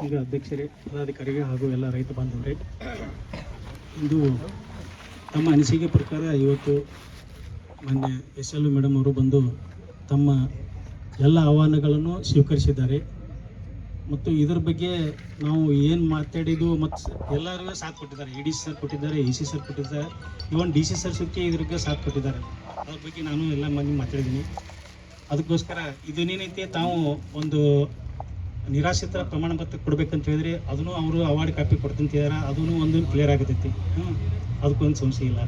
ಈಗ ಅಧ್ಯಕ್ಷರೇ, ಪದಾಧಿಕಾರಿಗೆ ಹಾಗೂ ಎಲ್ಲ ರೈತ ಬಾಂಧವರೇ, ಇಂದು ತಮ್ಮ ಅನಿಸಿಕೆ ಪ್ರಕಾರ ಇವತ್ತು ಮೊನ್ನೆ SL ಮೇಡಮ್ ಅವರು ಬಂದು ತಮ್ಮ ಎಲ್ಲ ಆಹ್ವಾನಗಳನ್ನು ಸ್ವೀಕರಿಸಿದ್ದಾರೆ. ಮತ್ತು ಇದರ ಬಗ್ಗೆ ನಾವು ಏನು ಮಾತಾಡಿದ್ದು ಮತ್ತು ಎಲ್ಲರಿಗೂ ಸಾಥ್ ಕೊಟ್ಟಿದ್ದಾರೆ. ED ಸರ್ ಕೊಟ್ಟಿದ್ದಾರೆ, EC ಸರ್ ಕೊಟ್ಟಿದ್ದಾರೆ, ಇವನ್ DC ಸರ್ ಸುಕ್ಕೆ ಇದ್ರಿಗೆ ಸಾಥ್ ಕೊಟ್ಟಿದ್ದಾರೆ. ಅದ್ರ ಬಗ್ಗೆ ನಾನು ಎಲ್ಲ ಮಂದಿ ಮಾತಾಡಿದ್ದೀನಿ. ಅದಕ್ಕೋಸ್ಕರ ಇದನ್ನೇನೈತಿ ತಾವು ಒಂದು ನಿರಾಶ್ರಿತರ ಪ್ರಮಾಣ ಪತ್ರ ಕೊಡ್ಬೇಕಂತ ಹೇಳಿದ್ರೆ ಅದನ್ನು ಅವರು ಅವಾರ್ಡ್ ಕಾಪಿ ಕೊಡ್ತಂತಿದ್ದಾರೆ. ಅದೂ ಒಂದು ಕ್ಲಿಯರ್ ಆಗತೈತಿ. ಅದಕ್ಕೊಂದು ಸಮಸ್ಯೆ ಇಲ್ಲ.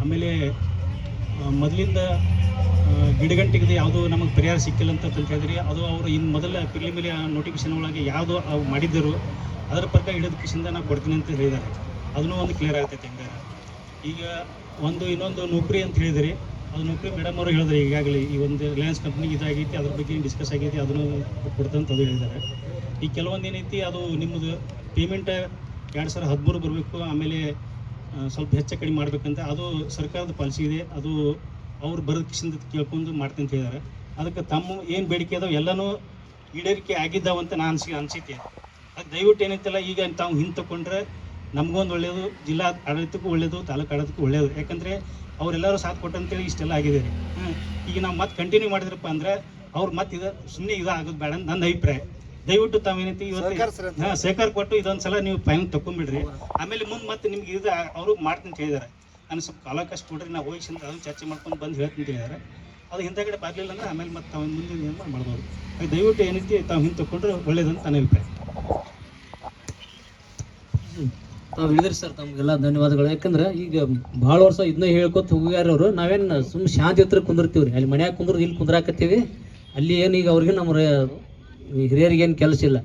ಆಮೇಲೆ ಮೊದಲಿಂದ ಗಿಡಗಂಟಿಗೆ ಯಾವುದೋ ನಮಗೆ ಪರಿಹಾರ ಸಿಕ್ಕಿಲ್ಲ ಅಂತ ಹೇಳಿದ್ರಿ, ಅದು ಅವರು ಇನ್ನು ಮೊದಲ ಪ್ರಿಲಿಮಿನರಿ ನೋಟಿಫಿಕೇಶನ್ ಒಳಗೆ ಯಾವುದೋ ಅವು ಮಾಡಿದ್ದರು ಅದರ ಪ್ರಕಾರ ಹಿಡಿದ ಕಿಸಿಂದ ನಾವು ಕೊಡ್ತೀನಿ ಅಂತ ಹೇಳಿದ್ದಾರೆ. ಅದನ್ನೂ ಒಂದು ಕ್ಲಿಯರ್ ಆಗ್ತೈತೆ. ಹೆಂಗಾರ ಈಗ ಇನ್ನೊಂದು ನೌಕರಿ ಅಂತ ಹೇಳಿದ್ರಿ, ಅದು ನೌಕರಿ ಮೇಡಮ್ ಅವರು ಹೇಳಿದ್ರೆ ಈಗಾಗಲೇ ಈ ಒಂದು ರಿಲಯನ್ಸ್ ಕಂಪ್ನಿಗೆ ಇದಾಗೈತಿ, ಅದ್ರ ಬಗ್ಗೆ ಡಿಸ್ಕಸ್ ಆಗೈತಿ, ಅದನ್ನು ಕೊಡ್ತಂತ ಅದು ಹೇಳಿದ್ದಾರೆ. ಈ ಕೆಲವೊಂದು ಏನೈತಿ ಅದು ನಿಮ್ಮದು ಪೇಮೆಂಟ್ 2013 ಬರಬೇಕು, ಆಮೇಲೆ ಸ್ವಲ್ಪ ಹೆಚ್ಚು ಕಡಿಮೆ ಮಾಡಬೇಕಂತ ಅದು ಸರ್ಕಾರದ ಪಾಲಿಸಿ ಇದೆ. ಅದು ಅವ್ರು ಬರೋದ ಕಿಸಿಂದ ಕೇಳ್ಕೊಂಡು ಮಾಡ್ತೀನಿ ಅಂತ ಹೇಳಿದ್ದಾರೆ. ಅದಕ್ಕೆ ತಮ್ಮ ಏನು ಬೇಡಿಕೆ ಅದಾವೆ ಎಲ್ಲನೂ ಈಡೇರಿಕೆ ಆಗಿದ್ದಾವಂತ ನಾನು ಅನಿಸಿಕೆ. ಅದು ದಯವಿಟ್ಟು ಏನೈತಲ್ಲ, ಈಗ ತಾವು ಹಿಂದೆ ತಗೊಂಡ್ರೆ ನಮಗೊಂದು ಒಳ್ಳೆಯದು, ಜಿಲ್ಲಾ ಆಡಳಿತಕ್ಕೂ ಒಳ್ಳೆಯದು, ತಾಲೂಕು ಆಡಳಿತಕ್ಕೂ ಒಳ್ಳೆಯದು. ಯಾಕಂದರೆ ಅವರೆಲ್ಲರೂ ಸಾಥ್ ಕೊಟ್ಟಂತೇಳಿ ಇಷ್ಟೆಲ್ಲ ಆಗಿದೆ ರೀ. ಈಗ ನಾವು ಮತ್ತೆ ಕಂಟಿನ್ಯೂ ಮಾಡಿದ್ರಪ್ಪ ಅಂದರೆ ಅವ್ರು ಮತ್ತೆ ಇದು ಸುಮ್ಮನೆ ಇದು ಆಗೋದು ಬೇಡ ಅಂತ ನನ್ನ ಅಭಿಪ್ರಾಯ. ದಯವಿಟ್ಟು ತಾವೇನೈತಿ ಇವತ್ತು ಸಹಕಾರ ಕೊಟ್ಟು ಇದೊಂದು ಸಲ ನೀವು ಫೈನ್ ತಗೊಂಡ್ಬಿಡ್ರಿ. ಆಮೇಲೆ ಮುಂದೆ ಮತ್ತೆ ನಿಮ್ಗೆ ಇದು ಅವರು ಮಾಡ್ತೀನಿ ಅಂತ ಹೇಳಿದ್ದಾರೆ. ನಾನು ಸ್ವಲ್ಪ ಕಾಲಕಷ್ಟು ಕೊಡ್ರಿ, ನಾವು ಹೋಗಿ ಅದನ್ನು ಚರ್ಚೆ ಮಾಡ್ಕೊಂಡು ಬಂದು ಹೇಳ್ತೀನಿ ಅಂತ ಹೇಳಿದ್ದಾರೆ. ಅದು ಹಿಂದಗಡೆ ಬರಲಿಲ್ಲ ಅಂದರೆ ಆಮೇಲೆ ಮತ್ತೆ ತಾವು ಮುಂದಿನ ಮಾಡ್ಬೋದು. ದಯವಿಟ್ಟು ಏನೈತಿ ತಾವು ಹಿಂದೆ ತಗೊಂಡ್ರೆ ಒಳ್ಳೇದಂತ ನನ್ನ ಅಭಿಪ್ರಾಯ. ತಾವು ಹೇಳಿದ್ರಿ ಸರ್, ತಮಗೆಲ್ಲ ಧನ್ಯವಾದಗಳು. ಯಾಕಂದ್ರೆ ಈಗ ಭಾಳ ವರ್ಷ ಇದನ್ನ ಹೇಳ್ಕೊತ ಹೋಗ್ಯಾರ ಅವರು. ನಾವೇನು ಸುಮ್ಮನೆ ಶಾಂತಿ ಹತ್ರ ಕುಂದಿರ್ತೀವ್ರಿ, ಅಲ್ಲಿ ಮನ್ಯಾಗ ಕುಂದ್ರದು ಇಲ್ಲಿ ಕುಂದ್ರಾಕತ್ತೀವಿ. ಅಲ್ಲಿ ಏನು ಈಗ ಅವ್ರಿಗೆ ನಮ್ಮ ಹಿರಿಯರಿಗೆ ಏನು ಕೆಲಸ ಇಲ್ಲ,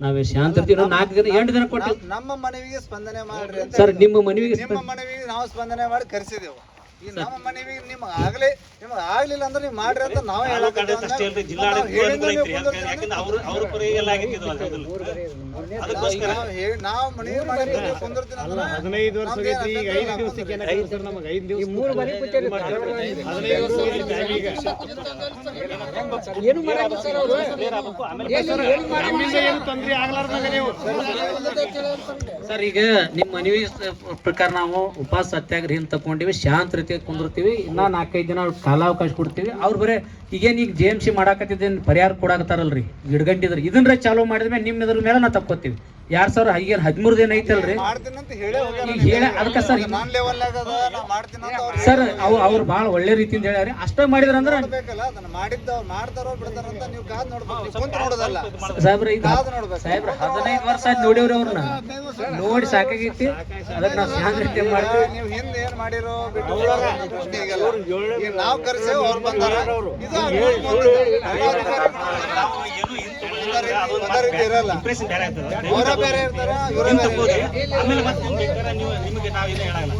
ನಾವೇ ಶಾಂತ ಇರ್ತೀವಿ. 4 ದಿನ 8 ದಿನ ಕೊಟ್ಟು ನಮ್ಮ ಮನವಿಗೆ ಸ್ಪಂದನೆ ಮಾಡ್ರಿ ಅಂತ ಸರ್, ನಿಮ್ಮ ಮನವಿಗೆ ನಾವು ಸ್ಪಂದನೆ ಮಾಡಿ ಕರೆಸಿದೆವು. ಈ ನಮ್ಮ ಮನವಿಗೆ ನಿಮ್ಗೆ ಆಗ್ಲಿಲ್ಲ ಅಂದ್ರೆ ನೀವು ಮಾಡ್ರಿ ಅಂತ ನಾವು ನಾವು ಮನವಿ ಮಾಡಿ ಕುಂದಿರ್ತೀನಿ. 15 ವರ್ಷ ಈಗ 5 ದಿವಸಕ್ಕೆ ನಮಗೆ 5 ದಿವಸ ಏನು ತೊಂದರೆ ಆಗ್ಲಾರ್ದಾಗ ನೀವು ಸರ್, ಈಗ ನಿಮ್ಮ ಮನವಿ ಪ್ರಕಾರ ನಾವು ಉಪವಾಸ ಸತ್ಯಾಗ್ರಹ ಹಿಂದೆ ತಗೊಂಡಿವಿ, ಶಾಂತ ರೀತಿಯಾಗಿ ಕುಂದಿರ್ತೀವಿ. ಇನ್ನೂ 4-5 ದಿನ ಕಾಲಾವಕಾಶ ಕೊಡ್ತೀವಿ. ಅವ್ರು ಬರೀ ಈಗೇನು ಈಗ JMC ಮಾಡಾಕತ್ತಿದ್ದೇನು ಪರಿಹಾರ ಕೊಡಾಕತ್ತಾರಲ್ರಿ, ಗಿಡಗಂಟಿದ್ರಿ ಇದನ್ನ ಚಾಲೂ ಮಾಡಿದ್ಮೇಲೆ ನಿಮ್ಮ ಇದ್ರ ಮೇಲೆ ನಾವು ತಕ್ಕೋತೀವಿ. 2013 ದಿನ ಐತಲ್ರಿ, ಈಗ ಹೇಳ ಅದಕ್ಕೆ ಸರ್ ಸರ್ ಅವ್ರು ಭಾಳ ಒಳ್ಳೆ ರೀತಿಯಿಂದ ಹೇಳ್ಯಾರಿ. ಅಷ್ಟೇ ಮಾಡಿದ್ರ ಅಂದ್ರೆ ಸಾಹೇಬ್ರ 15 ವರ್ಷ ಆಯ್ತು ನೋಡಿವ್ರಿ ಅವ್ರನ್ನ, ನೋಡಿ ಸಾಕಾಗೈತಿ. ಅದಕ್ಕೆ ನಾವು ಶಾಂತ ರೀತಿ ಮಾಡ್ತೀವಿ. ನೀವು ಹಿಂದೆ ಏನ್ ಮಾಡಿರೋ ನಾವು ಕರೆಸೇವ್ ಅವ್ರು ಬಂದಾರ. ಆಮೇಲೆ ಮತ್ತೆ ನಿಮಗೆ ನಾವು ಇದು ಹೇಳಲ್ಲ.